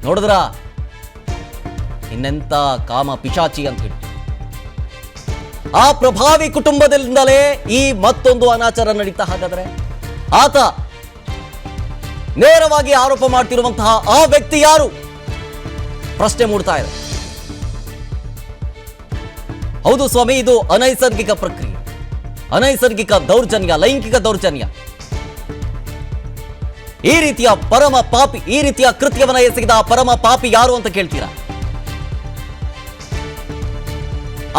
ನೋಡಿದ್ರ ಇನ್ನೆಂತ ಕಾಮ ಪಿಶಾಚಿ ಅಂತ ಹೇಳಿ ಆ ಪ್ರಭಾವಿ ಕುಟುಂಬದಿಂದಲೇ ಈ ಮತ್ತೊಂದು ಅನಾಚಾರ ನಡೀತಾ. ಹಾಗಾದ್ರೆ ಆತ ನೇರವಾಗಿ ಆರೋಪ ಮಾಡ್ತಿರುವಂತಹ ಆ ವ್ಯಕ್ತಿ ಯಾರು ಪ್ರಶ್ನೆ ಮೂಡ್ತಾ ಇದೆ. ಹೌದು ಸ್ವಾಮಿ, ಇದು ಅನೈಸರ್ಗಿಕ ಪ್ರಕ್ರಿಯೆ, ಅನೈಸರ್ಗಿಕ ದೌರ್ಜನ್ಯ, ಲೈಂಗಿಕ ದೌರ್ಜನ್ಯ. ಈ ರೀತಿಯ ಪರಮ ಪಾಪಿ, ಈ ರೀತಿಯ ಕೃತ್ಯವನ್ನ ಎಸಗಿದ ಆ ಪರಮ ಪಾಪಿ ಯಾರು ಅಂತ ಕೇಳ್ತೀರಾ?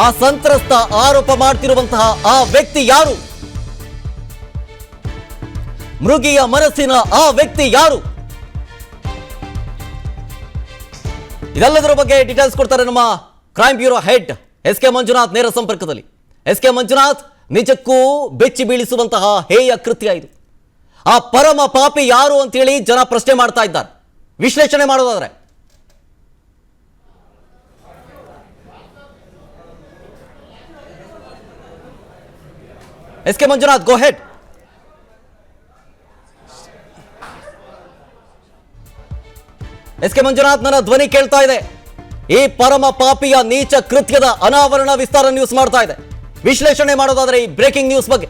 ಆ ಸಂತ್ರಸ್ತ ಆರೋಪ ಮಾಡ್ತಿರುವಂತಹ ಆ ವ್ಯಕ್ತಿ ಯಾರು? ಮೃಗಿಯ ಮನಸ್ಸಿನ ಆ ವ್ಯಕ್ತಿ ಯಾರು? ಇದೆಲ್ಲದರ ಬಗ್ಗೆ ಡೀಟೇಲ್ಸ್ ಕೊಡ್ತಾರೆ ನಮ್ಮ crime bureau head S K Manjunath ನೇರ ಸಂಪರ್ಕದಲ್ಲಿ. ಎಸ್ ಕೆ ಮಂಜುನಾಥ್, ನಿಜಕ್ಕೂ ಬೆಚ್ಚಿ ಬೀಳಿಸುವಂತಹ ಹೇಯ ಕೃತ್ಯ ಇದು. ಆ ಪರಮ ಪಾಪಿ ಯಾರು ಅಂತೇಳಿ ಜನ ಪ್ರಶ್ನೆ ಮಾಡ್ತಾ ಇದ್ದಾರೆ. ವಿಶ್ಲೇಷಣೆ ಮಾಡೋದಾದ್ರೆ ಎಸ್ ಕೆ ಮಂಜುನಾಥ್, ಗೋ ಹೆಡ್. ಎಸ್ ಕೆ ಮಂಜುನಾಥ್, ನನ್ನ ಧ್ವನಿ ಕೇಳ್ತಾ ಇದೆ. ಈ ಪರಮ ಪಾಪಿಯ ನೀಚ ಕೃತ್ಯದ ಅನಾವರಣ ವಿಸ್ತಾರ ನ್ಯೂಸ್ ಮಾಡ್ತಾ ಇದೆ. ವಿಶ್ಲೇಷಣೆ ಮಾಡೋದಾದ್ರೆ ಈ ಬ್ರೇಕಿಂಗ್ ನ್ಯೂಸ್ ಬಗ್ಗೆ.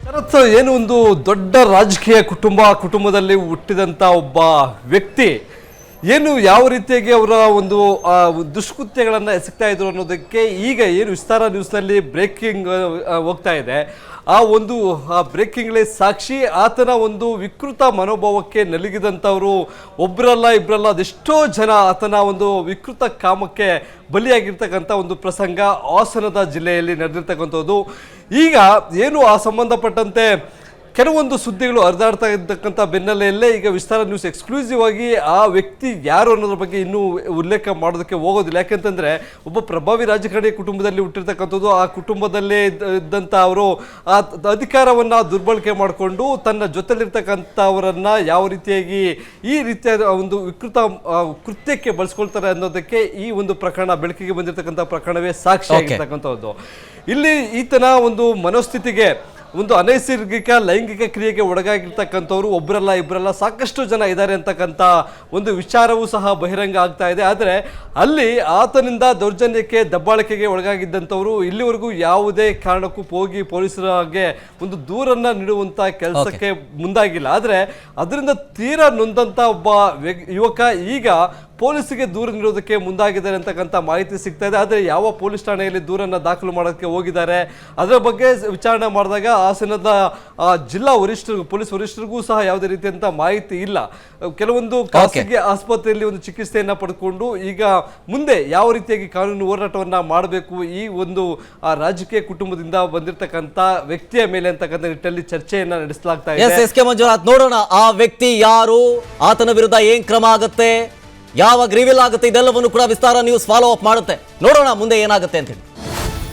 ಶರತ್, ಏನು ಒಂದು ದೊಡ್ಡ ರಾಜಕೀಯ ಕುಟುಂಬದಲ್ಲಿ ಹುಟ್ಟಿದಂಥ ಒಬ್ಬ ವ್ಯಕ್ತಿ ಏನು ಯಾವ ರೀತಿಯಾಗಿ ಅವರ ಒಂದು ದುಷ್ಕೃತ್ಯಗಳನ್ನು ಎಸಗ್ತಾ ಇದ್ರು ಅನ್ನೋದಕ್ಕೆ ಈಗ ಏನು ವಿಸ್ತಾರ ನ್ಯೂಸ್ನಲ್ಲಿ ಬ್ರೇಕಿಂಗ್ ಹೋಗ್ತಾ ಇದೆ. ಆ ಬ್ರೇಕಿಂಗ್ಲೇ ಸಾಕ್ಷಿ ಆತನ ಒಂದು ವಿಕೃತ ಮನೋಭಾವಕ್ಕೆ ನಲುಗಿದಂಥವರು ಒಬ್ಬರಲ್ಲ ಇಬ್ಬರಲ್ಲ, ಅದೆಷ್ಟೋ ಜನ ಆತನ ಒಂದು ವಿಕೃತ ಕಾಮಕ್ಕೆ ಬಲಿಯಾಗಿರ್ತಕ್ಕಂಥ ಒಂದು ಪ್ರಸಂಗ ಹಾಸನದ ಜಿಲ್ಲೆಯಲ್ಲಿ ನಡೆದಿರ್ತಕ್ಕಂಥದ್ದು. ಈಗ ಏನು ಆ ಸಂಬಂಧಪಟ್ಟಂತೆ ಕೆಲವೊಂದು ಸುದ್ದಿಗಳು ಹರಿದಾಡ್ತಾ ಇರ್ತಕ್ಕಂಥ ಬೆನ್ನಲ್ಲೆಯಲ್ಲೇ ಈಗ ವಿಸ್ತಾರ ನ್ಯೂಸ್ ಎಕ್ಸ್ಕ್ಲೂಸಿವ್ ಆಗಿ ಆ ವ್ಯಕ್ತಿ ಯಾರು ಅನ್ನೋದ್ರ ಬಗ್ಗೆ ಇನ್ನೂ ಉಲ್ಲೇಖ ಮಾಡೋದಕ್ಕೆ ಹೋಗೋದಿಲ್ಲ. ಯಾಕೆಂತಂದರೆ ಒಬ್ಬ ಪ್ರಭಾವಿ ರಾಜಕಾರಣಿ ಕುಟುಂಬದಲ್ಲಿ ಹುಟ್ಟಿರ್ತಕ್ಕಂಥದ್ದು. ಆ ಕುಟುಂಬದಲ್ಲೇ ಇದ್ದಂಥ ಅವರು ಆ ಅಧಿಕಾರವನ್ನು ದುರ್ಬಳಕೆ ಮಾಡಿಕೊಂಡು ತನ್ನ ಜೊತೆಲಿರ್ತಕ್ಕಂಥವರನ್ನು ಯಾವ ರೀತಿಯಾಗಿ ಈ ರೀತಿಯಾದ ಒಂದು ವಿಕೃತ ಕೃತ್ಯಕ್ಕೆ ಬಳಸ್ಕೊಳ್ತಾರೆ ಅನ್ನೋದಕ್ಕೆ ಈ ಒಂದು ಪ್ರಕರಣ, ಬೆಳಕಿಗೆ ಬಂದಿರತಕ್ಕಂಥ ಪ್ರಕರಣವೇ ಸಾಕ್ಷಿಯಾಗಿರ್ತಕ್ಕಂಥದ್ದು. ಇಲ್ಲಿ ಈತನ ಒಂದು ಮನೋಸ್ಥಿತಿಗೆ, ಒಂದು ಅನೈಸರ್ಗಿಕ ಲೈಂಗಿಕ ಕ್ರಿಯೆಗೆ ಒಳಗಾಗಿರ್ತಕ್ಕಂಥವ್ರು ಒಬ್ಬರಲ್ಲ ಇಬ್ಬರಲ್ಲ ಸಾಕಷ್ಟು ಜನ ಇದ್ದಾರೆ ಅಂತಕ್ಕಂಥ ಒಂದು ವಿಚಾರವೂ ಸಹ ಬಹಿರಂಗ ಆಗ್ತಾ ಇದೆ. ಆದರೆ ಅಲ್ಲಿ ಆತನಿಂದ ದೌರ್ಜನ್ಯಕ್ಕೆ, ದಬ್ಬಾಳಿಕೆಗೆ ಒಳಗಾಗಿದ್ದಂಥವರು ಇಲ್ಲಿವರೆಗೂ ಯಾವುದೇ ಕಾರಣಕ್ಕೂ ಹೋಗಿ ಪೊಲೀಸರಿಗೆ ಒಂದು ದೂರನ್ನು ನೀಡುವಂಥ ಕೆಲಸಕ್ಕೆ ಮುಂದಾಗಿಲ್ಲ. ಆದರೆ ಅದರಿಂದ ತೀರಾ ನೊಂದಂಥ ಒಬ್ಬ ಯುವಕ ಈಗ ಪೊಲೀಸಿಗೆ ದೂರು ನೀಡೋದಕ್ಕೆ ಮುಂದಾಗಿದ್ದಾರೆ ಅಂತಕ್ಕಂಥ ಮಾಹಿತಿ ಸಿಗ್ತಾ ಇದೆ. ಆದರೆ ಯಾವ ಪೊಲೀಸ್ ಠಾಣೆಯಲ್ಲಿ ದೂರನ್ನು ದಾಖಲು ಮಾಡೋಕ್ಕೆ ಹೋಗಿದ್ದಾರೆ ಅದರ ಬಗ್ಗೆ ವಿಚಾರಣೆ ಮಾಡಿದಾಗ ಹಾಸನದ ಜಿಲ್ಲಾ ಪೊಲೀಸ್ ವರಿಷ್ಠರಿಗೂ ಸಹ ಯಾವುದೇ ರೀತಿಯಂತ ಮಾಹಿತಿ ಇಲ್ಲ. ಕೆಲವೊಂದು ಖಾಸಗಿ ಆಸ್ಪತ್ರೆಯಲ್ಲಿ ಒಂದು ಚಿಕಿತ್ಸೆಯನ್ನು ಪಡ್ಕೊಂಡು ಈಗ ಮುಂದೆ ಯಾವ ರೀತಿಯಾಗಿ ಕಾನೂನು ಹೋರಾಟವನ್ನ ಮಾಡಬೇಕು ಈ ಒಂದು ರಾಜಕೀಯ ಕುಟುಂಬದಿಂದ ಬಂದಿರತಕ್ಕಂಥ ವ್ಯಕ್ತಿಯ ಮೇಲೆ ಅಂತಕ್ಕಂಥ ನಿಟ್ಟಿನಲ್ಲಿ ಚರ್ಚೆಯನ್ನ ನಡೆಸಲಾಗ್ತಾ ಇದೆ. ಎಸ್ ಕೆ ಮಂಜುನಾಥ್, ನೋಡೋಣ ಆ ವ್ಯಕ್ತಿ ಯಾರು, ಆತನ ವಿರುದ್ಧ ಏನ್ ಕ್ರಮ ಆಗುತ್ತೆ, ಯಾವಾಗ ರಿವೀಲ್ ಆಗುತ್ತೆ, ಇದೆಲ್ಲವನ್ನು ಕೂಡ ವಿಸ್ತಾರ ನ್ಯೂಸ್ ಫಾಲೋ ಅಪ್ ಮಾಡುತ್ತೆ. ನೋಡೋಣ ಮುಂದೆ ಏನಾಗುತ್ತೆ ಅಂತ ಹೇಳಿ.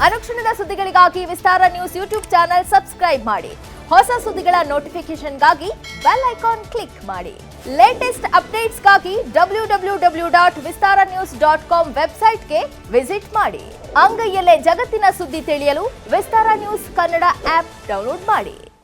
ಅನುಕ್ಷಣದ ಸುದ್ದಿಗಳಿಗಾಗಿ ವಿಸ್ತಾರ ನ್ಯೂಸ್ ಯೂಟ್ಯೂಬ್ ಚಾನೆಲ್ ಸಬ್ಸ್ಕ್ರೈಬ್ ಮಾಡಿ. ಹೊಸ ಸುದ್ದಿಗಳ ನೋಟಿಫಿಕೇಶನ್ಗಾಗಿ ಬೆಲ್ ಐಕಾನ್ ಕ್ಲಿಕ್ ಮಾಡಿ. ಲೇಟೆಸ್ಟ್ ಅಪ್ಡೇಟ್ಸ್ಗಾಗಿ www.vistaranews.com ವೆಬ್ಸೈಟ್ಗೆ ವಿಸಿಟ್ ಮಾಡಿ. ಅಂಗೈಯಲ್ಲೇ ಜಗತ್ತಿನ ಸುದ್ದಿ ತಿಳಿಯಲು ವಿಸ್ತಾರ ನ್ಯೂಸ್ ಕನ್ನಡ ಆಪ್ ಡೌನ್ಲೋಡ್ ಮಾಡಿ.